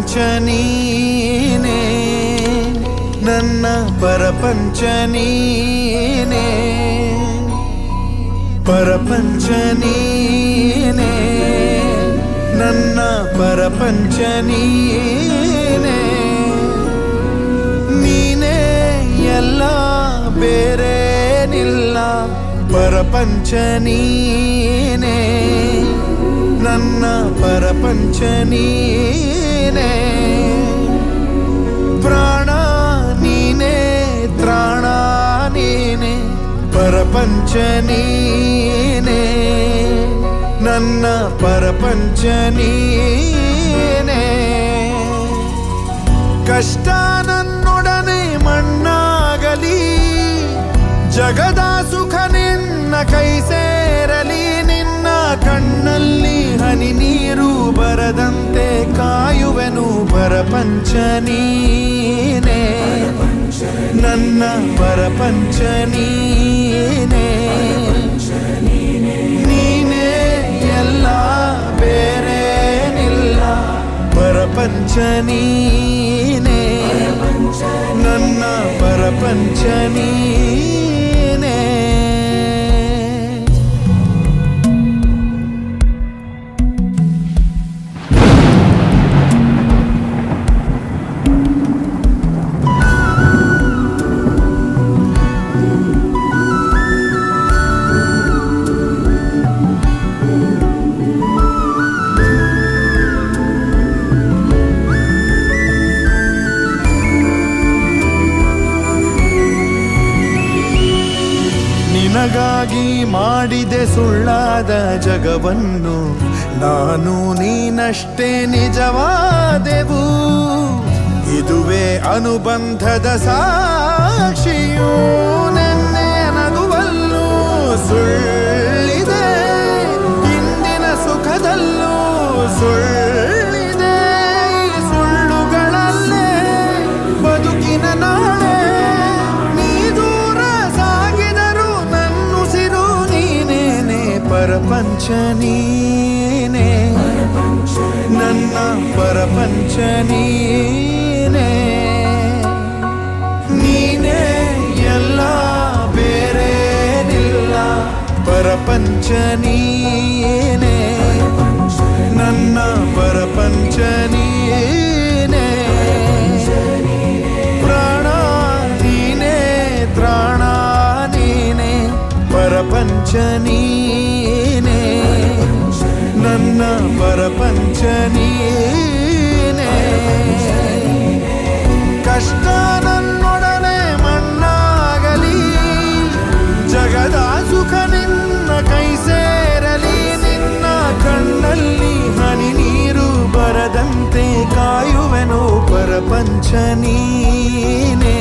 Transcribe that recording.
ಪರಪಂಚ ನೀನೇ ನನ್ನ ಪರಪಂಚ ನೀನೇ ಪರಪಂಚ ನೀನೇ ನನ್ನ ಪರಪಂಚ ನೀನೇ ನೀನೇ ಎಲ್ಲ ಬೇರೇನಿಲ್ಲ ಪರಪಂಚ ನೀನೇ ನನ್ನ ಪರಪಂಚ ನೀನೇ ಪ್ರಾಣ ನೀನೇ ತ್ರಾಣ ನೀನೇ ಪರಪಂಚ ನೀನೇ ನನ್ನ ಪರಪಂಚ ನೀನೇ ಕಷ್ಟ ನನ್ನೊಡನೆ ಮಣ್ಣಾಗಲಿ ಜಗದ ಸುಖ ನಿನ್ನ ಕೈ ಸೇರಲಿ ನಿನ್ನ ಕಣ್ಣಲ್ಲಿ ಹನಿ ನೀರು ಬರದಂತೆ ಕಾಯುವೆನು ಪರಪಂಚ ನೀನೇ ನನ್ನ ಪರಪಂಚ ನೀನೇ ನೀನೇ ಎಲ್ಲ ಬೇರೇನಿಲ್ಲ ಪರಪಂಚ ನೀನೇ ನನ್ನ ಪರಪಂಚ ನೀನೇ ನಿನಗಾಗಿ ಮಾಡಿದೆ ಸುಳ್ಳಾದ ಜಗವನ್ನು ನಾನು ನೀನಷ್ಟೇ ನಿಜವಾದೆವು ಇದುವೇ ಅನುಬಂಧದ ಸಾಕ್ಷಿಯೂ ನೆನ್ನೆ ನಗುವಲ್ಲೂ ಸುಳ್ಳಿದೆ ಇಂದಿನ ಸುಖದಲ್ಲೂ ಸುಳ್ಳಿದೆ ಈ ಸುಳ್ಳುಗಳಲ್ಲೇ ಬದುಕಿನ ನಾಳೆ ಪರಪಂಚ ನೀನೇ ನನ್ನ ಪರಪಂಚ ನೀನೇ ನೀನೇ ಎಲ್ಲ ಬೇರೇನಿಲ್ಲ ಪರಪಂಚ ನೀನೇ ನನ್ನ ಪರಪಂಚ ನೀನೇ ಪ್ರಾಣ ನೀನೇ ತ್ರಾಣ ನೀನೇ ಪರಪಂಚ ನೀನೇ ನನ್ನ ಪರಪಂಚ ನೀನೇ ಕಷ್ಟ ನನ್ನೊಡನೆ ಮಣ್ಣಾಗಲಿ ಜಗದ ಸುಖ ನಿನ್ನ ಕೈ ಸೇರಲಿ ನಿನ್ನ ಕಣ್ಣಲ್ಲಿ ಹನಿ ನೀರು ಬರದಂತೆ ಕಾಯುವೆನು ಪರಪಂಚ ನೀನೇ